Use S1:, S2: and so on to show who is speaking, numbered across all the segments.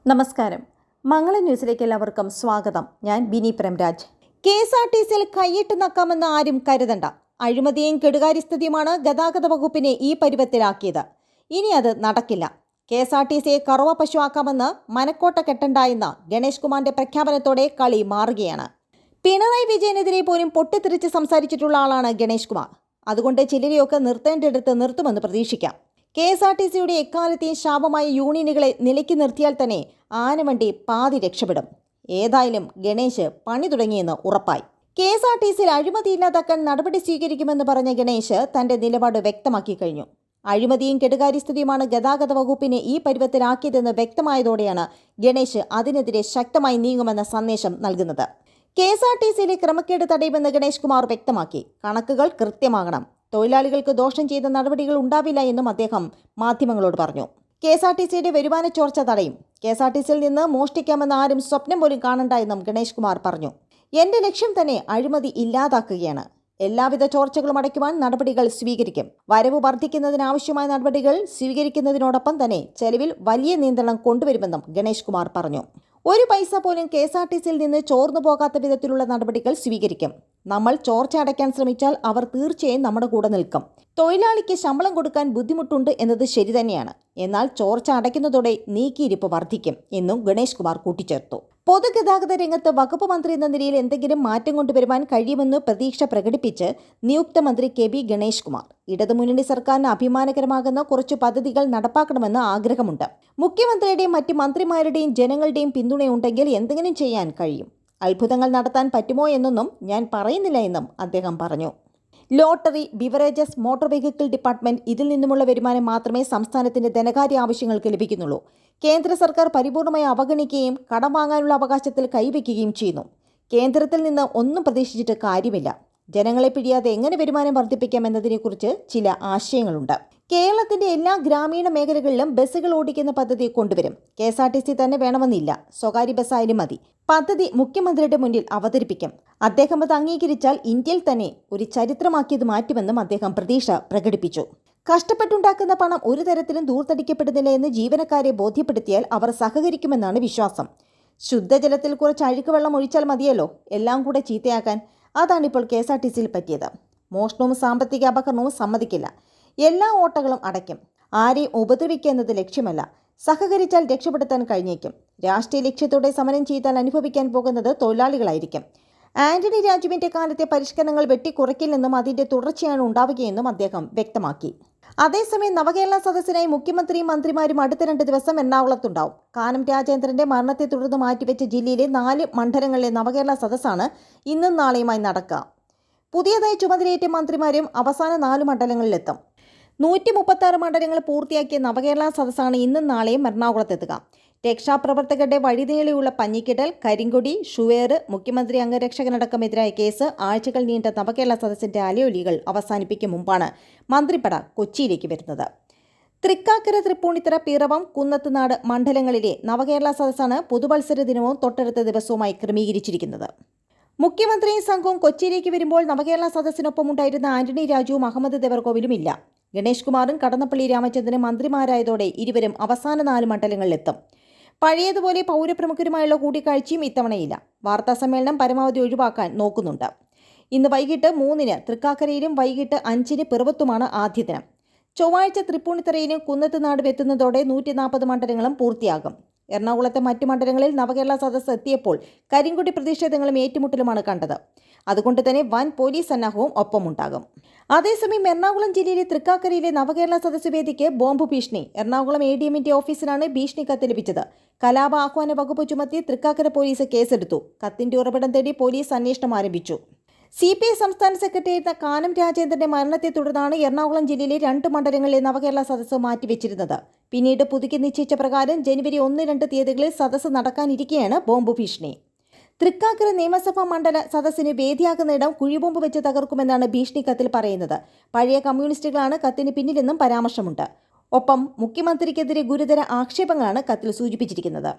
S1: നമസ്കാരം. മംഗളം ന്യൂസിലേക്ക് എല്ലാവർക്കും സ്വാഗതം. ഞാൻ ബിനി പ്രേംരാജ്. KSRTCയിൽ കൈയിട്ട് നക്കാമെന്ന് ആരും കരുതണ്ട. അഴിമതിയും കെടുകാര്യസ്ഥതയുമാണ് ഗതാഗത വകുപ്പിനെ ഈ പരുവത്തിലാക്കിയത്. ഇനി അത് നടക്കില്ല. KSRTCയെ കറുവ പശുവാക്കാമെന്ന് മനക്കോട്ട കെട്ടണ്ട എന്ന ഗണേഷ് കുമാറിന്റെ പ്രഖ്യാപനത്തോടെ കളി മാറുകയാണ്. പിണറായി വിജയനെതിരെ പോലും പൊട്ടിത്തെറിച്ച് സംസാരിച്ചിട്ടുള്ള ആളാണ് ഗണേഷ് കുമാർ. അതുകൊണ്ട് ചിലരെയൊക്കെ നിർത്തേണ്ടിടത്ത് നിർത്തുമെന്ന് പ്രതീക്ഷിക്കാം. KSRTCയുടെ എക്കാലത്തെയും ശാപമായ യൂണിയനുകളെ നിലയ്ക്ക് നിർത്തിയാൽ തന്നെ ആനവണ്ടി പാതി രക്ഷപ്പെടും. ഏതായാലും ഗണേശ് പണി തുടങ്ങിയെന്ന് ഉറപ്പായി. KSRTCയിൽ അഴിമതി ഇല്ലാതാക്കാൻ നടപടി സ്വീകരിക്കുമെന്ന് പറഞ്ഞ ഗണേശ് തന്റെ നിലപാട് വ്യക്തമാക്കി കഴിഞ്ഞു. അഴിമതിയും കെടുകാര്യസ്ഥതയുമാണ് ഗതാഗത വകുപ്പിനെ ഈ പരുവത്തിലാക്കിയതെന്ന് വ്യക്തമായതോടെയാണ് ഗണേശ് അതിനെതിരെ ശക്തമായി നീങ്ങുമെന്ന സന്ദേശം നൽകുന്നത്. KSRTCയിലെ ക്രമക്കേട് തടയുമെന്ന് ഗണേഷ് കുമാർ വ്യക്തമാക്കി. കണക്കുകൾ കൃത്യമാകണം. തൊഴിലാളികൾക്ക് ദോഷം ചെയ്ത നടപടികൾ ഉണ്ടാവില്ല എന്നും അദ്ദേഹം മാധ്യമങ്ങളോട് പറഞ്ഞു. KSRTCയുടെ വരുമാന ചോർച്ച തടയും. KSRTCയിൽ നിന്ന് മോഷ്ടിക്കാമെന്ന് ആരും സ്വപ്നം പോലും കാണണ്ട എന്നും ഗണേഷ് കുമാർ പറഞ്ഞു. എന്റെ ലക്ഷ്യം തന്നെ അഴിമതി ഇല്ലാതാക്കുകയാണ്. എല്ലാവിധ ചോർച്ചകളും അടയ്ക്കുവാൻ നടപടികൾ സ്വീകരിക്കും. വരവ് വർദ്ധിക്കുന്നതിനാവശ്യമായ നടപടികൾ സ്വീകരിക്കുന്നതിനോടൊപ്പം തന്നെ ചെലവിൽ വലിയ നിയന്ത്രണം കൊണ്ടുവരുമെന്നും ഗണേഷ് കുമാർ പറഞ്ഞു. ഒരു പൈസ പോലും KSRTCയിൽ നിന്ന് ചോർന്നു പോകാത്ത വിധത്തിലുള്ള നടപടികൾ സ്വീകരിക്കും. നമ്മൾ ചോർച്ച അടയ്ക്കാൻ ശ്രമിച്ചാൽ അവർ തീർച്ചയായും നമ്മുടെ കൂടെ നിൽക്കും. തൊഴിലാളിക്ക് ശമ്പളം കൊടുക്കാൻ ബുദ്ധിമുട്ടുണ്ട് എന്നത് ശരി തന്നെയാണ്. എന്നാൽ ചോർച്ച അടയ്ക്കുന്നതോടെ നീക്കിയിരിപ്പ് വർദ്ധിക്കും എന്നും ഗണേഷ് കുമാർ കൂട്ടിച്ചേർത്തു. പൊതുഗതാഗത രംഗത്ത് വകുപ്പ് മന്ത്രി എന്ന നിലയിൽ എന്തെങ്കിലും മാറ്റം കൊണ്ടുവരുവാൻ കഴിയുമെന്ന് പ്രതീക്ഷ പ്രകടിപ്പിച്ച് നിയുക്ത മന്ത്രി KB ഗണേഷ് കുമാർ ഇടതുമുന്നണി സർക്കാരിന് അഭിമാനകരമാകുന്ന കുറച്ച് പദ്ധതികൾ നടപ്പാക്കണമെന്ന് ആഗ്രഹമുണ്ട്. മുഖ്യമന്ത്രിയുടെയും മറ്റ് മന്ത്രിമാരുടെയും ജനങ്ങളുടെയും പിന്തുണയുണ്ടെങ്കിൽ എന്തെങ്കിലും ചെയ്യാൻ കഴിയും. അത്ഭുതങ്ങൾ നടത്താൻ പറ്റുമോ എന്നൊന്നും ഞാൻ പറയുന്നില്ല എന്നും അദ്ദേഹം പറഞ്ഞു. Lottery, beverages, motor vehicle department ഇതിൽ നിന്നുമുള്ള വരുമാനം മാത്രമേ സംസ്ഥാനത്തിന്റെ ധനകാര്യ ആവശ്യങ്ങൾക്ക് ലഭിക്കുന്നുള്ളൂ. കേന്ദ്ര സർക്കാർ പരിപൂർണമായി അവഗണിക്കുകയും കടം വാങ്ങാനുള്ള അവകാശത്തിൽ കൈവയ്ക്കുകയും ചെയ്യുന്നു. കേന്ദ്രത്തിൽ നിന്ന് ഒന്നും പ്രതീക്ഷിച്ചിട്ട് കാര്യമില്ല. ജനങ്ങളെ പിഴിയാതെ എങ്ങനെ വരുമാനം വർദ്ധിപ്പിക്കാം എന്നതിനെക്കുറിച്ച് ചില ആശയങ്ങളുണ്ട്. കേരളത്തിന്റെ എല്ലാ ഗ്രാമീണ മേഖലകളിലും ബസ്സുകൾ ഓടിക്കുന്ന പദ്ധതി കൊണ്ടുവരും. KSRTC തന്നെ വേണമെന്നില്ല, സ്വകാര്യ ബസ്സായാലും മതി. പദ്ധതി മുഖ്യമന്ത്രിയുടെ മുന്നിൽ അവതരിപ്പിക്കും. അദ്ദേഹം അത് അംഗീകരിച്ചാൽ ഇന്ത്യയിൽ തന്നെ ഒരു ചരിത്രമാക്കിയത് മാറ്റുമെന്നും അദ്ദേഹം പ്രതീക്ഷ പ്രകടിപ്പിച്ചു. കഷ്ടപ്പെട്ടുണ്ടാക്കുന്ന പണം ഒരു തരത്തിലും ദൂർത്തടിക്കപ്പെടുന്നില്ല എന്ന് ജീവനക്കാരെ ബോധ്യപ്പെടുത്തിയാൽ അവർ സഹകരിക്കുമെന്നാണ് വിശ്വാസം. ശുദ്ധജലത്തിൽ കുറച്ച് അഴുക്ക് വെള്ളം ഒഴിച്ചാൽ മതിയല്ലോ എല്ലാം കൂടെ ചീത്തയാക്കാൻ. അതാണിപ്പോൾ KSRTCയിൽ പറ്റിയത്. മോഷണവും സാമ്പത്തിക അപകരണവും സമ്മതിക്കില്ല. എല്ലാ ഓട്ടകളും അടയ്ക്കും. ആരെയും ഉപദ്രവിക്കുക എന്നത് ലക്ഷ്യമല്ല. സഹകരിച്ചാൽ രക്ഷപ്പെടുത്താൻ കഴിഞ്ഞേക്കും. രാഷ്ട്രീയ ലക്ഷ്യത്തോടെ സമരം ചെയ്താൽ അനുഭവിക്കാൻ പോകുന്നത് തൊഴിലാളികളായിരിക്കും. ആന്റണി രാജുവിന്റെ കാലത്തെ പരിഷ്കരണങ്ങൾ വെട്ടിക്കുറയ്ക്കില്ലെന്നും അതിന്റെ തുടർച്ചയാണ് ഉണ്ടാവുകയെന്നും അദ്ദേഹം വ്യക്തമാക്കി. അതേസമയം നവകേരള സദസ്സിനായി മുഖ്യമന്ത്രിയും മന്ത്രിമാരും അടുത്ത 2 ദിവസം എറണാകുളത്തുണ്ടാവും. കാനം രാജേന്ദ്രന്റെ മരണത്തെ തുടർന്ന് മാറ്റിവെച്ച ജില്ലയിലെ 4 മണ്ഡലങ്ങളിലെ നവകേരള സദസ്സാണ് ഇന്നും നാളെയുമായി നടക്കുക. പുതിയതായി ചുമതലയേറ്റ മന്ത്രിമാരും അവസാന 4 മണ്ഡലങ്ങളിലെത്തും. 136 മണ്ഡലങ്ങൾ പൂർത്തിയാക്കിയ നവകേരള സദസ്സാണ് ഇന്നും നാളെയും എറണാകുളത്തെത്തുക. രക്ഷാപ്രവർത്തകരുടെ വഴിനീളെയുള്ള പഞ്ഞിക്കിടൽ, കരിങ്കൊടി, ഷുവേർ, മുഖ്യമന്ത്രി അംഗരക്ഷകനടക്കമെതിരായ കേസ്, ആഴ്ചകൾ നീണ്ട നവകേരള സദസ്സിന്റെ അലയൊലികൾ അവസാനിപ്പിക്കും മുമ്പാണ് മന്ത്രിപ്പട കൊച്ചിയിലേക്ക് വരുന്നത്. തൃക്കാക്കര, തൃപ്പൂണിത്തറ, പിറവം, കുന്നത്തുനാട് മണ്ഡലങ്ങളിലെ നവകേരള സദസ്സാണ് പുതുവത്സര ദിനവും തൊട്ടടുത്ത ദിവസവുമായി ക്രമീകരിച്ചിരിക്കുന്നത്. മുഖ്യമന്ത്രിയും സംഘവും കൊച്ചിയിലേക്ക് വരുമ്പോൾ നവകേരള സദസ്സിനൊപ്പം ഉണ്ടായിരുന്ന ആന്റണി രാജുവും അഹമ്മദ് ദേവർകോവിലും ഇല്ല. ഗണേഷ് കുമാറും കടന്നപ്പള്ളി രാമചന്ദ്രനും മന്ത്രിമാരായതോടെ ഇരുവരും അവസാന 4 മണ്ഡലങ്ങളിലെത്തും. പഴയതുപോലെ പൗരപ്രമുഖരുമായുള്ള കൂടിക്കാഴ്ചയും ഇത്തവണയില്ല. വാർത്താസമ്മേളനം പരമാവധി ഒഴിവാക്കാൻ നോക്കുന്നുണ്ട്. ഇന്ന് വൈകിട്ട് 3-ന് തൃക്കാക്കരയിലും വൈകിട്ട് 5-ന് പിറവത്തുമാണ് ആദ്യ ദിനം. ചൊവ്വാഴ്ച തൃപ്പൂണിത്തറയിലും കുന്നത്തുനാടും എത്തുന്നതോടെ 140 മണ്ഡലങ്ങളും പൂർത്തിയാകും. എറണാകുളത്തെ മറ്റു മണ്ഡലങ്ങളിൽ നവകേരള സദസ്സ് എത്തിയപ്പോൾ കരിങ്കൊടി പ്രതിഷേധങ്ങളും ഏറ്റുമുട്ടലുമാണ് കണ്ടത്. അതുകൊണ്ട് തന്നെ വൻ പോലീസ് സന്നാഹവും ഒപ്പമുണ്ടാകും. അതേസമയം എറണാകുളം ജില്ലയിലെ തൃക്കാക്കരയിലെ നവകേരള സദസ്സ് വേദിക്ക് ബോംബ് ഭീഷണി. എറണാകുളം ADMന്റെ ഓഫീസിലാണ് ഭീഷണി കത്ത് ലഭിച്ചത്. കലാപ ആഹ്വാന വകുപ്പ് ചുമത്തി തൃക്കാക്കര പോലീസ് കേസെടുത്തു. കത്തിന്റെ ഉറവിടം തേടി പോലീസ് അന്വേഷണം ആരംഭിച്ചു. CPI സംസ്ഥാന സെക്രട്ടറിയായിരുന്ന കാനം രാജേന്ദ്രന്റെ മരണത്തെ തുടർന്നാണ് എറണാകുളം ജില്ലയിലെ 2 മണ്ഡലങ്ങളിലെ നവകേരള സദസ്സ് മാറ്റിവെച്ചിരുന്നത്. പിന്നീട് പുതുക്കി നിശ്ചയിച്ച പ്രകാരം ജനുവരി 1-2 തീയതികളിൽ സദസ്സ് നടക്കാനിരിക്കെയാണ് ബോംബ് ഭീഷണി. തൃക്കാക്കര നിയമസഭാ മണ്ഡല സദസ്സിന് വേദിയാകുന്നിടം കുഴിബോംബ് വെച്ച് തകർക്കുമെന്നാണ് ഭീഷണി കത്തിൽ പറയുന്നത്. പഴയ കമ്മ്യൂണിസ്റ്റുകളാണ് കത്തിന് പിന്നിലെന്നും പരാമർശമുണ്ട്. ഒപ്പം മുഖ്യമന്ത്രിക്കെതിരെ ഗുരുതര ആക്ഷേപങ്ങളാണ് കത്തിൽ സൂചിപ്പിച്ചിരിക്കുന്നത്.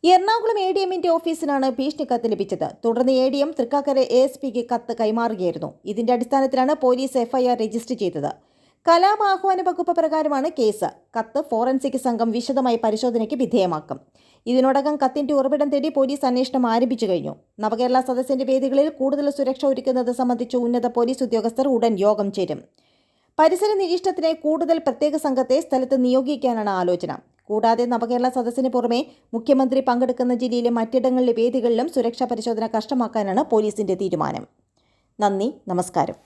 S1: എറണാകുളം ADMന്റെ ഓഫീസിനാണ് ഭീഷണി കത്ത് ലഭിച്ചത്. തുടർന്ന് ADM തൃക്കാക്കര ASPക്ക് കത്ത് കൈമാറുകയായിരുന്നു. ഇതിന്റെ അടിസ്ഥാനത്തിലാണ് പോലീസ് FIR രജിസ്റ്റർ ചെയ്തത്. കലാപാഹ്വാന വകുപ്പ് പ്രകാരമാണ് കേസ്. കത്ത് ഫോറൻസിക് സംഘം വിശദമായി പരിശോധനയ്ക്ക് വിധേയമാക്കും. ഇതിനോടകം കത്തിന്റെ ഉറവിടം തേടി പോലീസ് അന്വേഷണം ആരംഭിച്ചു കഴിഞ്ഞു. നവകേരള സദസ്സിന്റെ വേദികളിൽ കൂടുതൽ സുരക്ഷ ഒരുക്കുന്നത് സംബന്ധിച്ച് ഉന്നത പോലീസ് ഉദ്യോഗസ്ഥർ ഉടൻ യോഗം ചേരും. പരിസര നിരീക്ഷണത്തിനായി കൂടുതൽ പ്രത്യേക സംഘത്തെ സ്ഥലത്ത് നിയോഗിക്കാനാണ് ആലോചന. കൂടാതെ നവകേരള സദസ്സിന് പുറമെ മുഖ്യമന്ത്രി പങ്കെടുക്കുന്ന ജില്ലയിലെ മറ്റിടങ്ങളിലെ വേദികളിലും സുരക്ഷാ പരിശോധന കർശനമാക്കാനാണ് പോലീസിന്റെ തീരുമാനം. നന്ദി, നമസ്കാരം.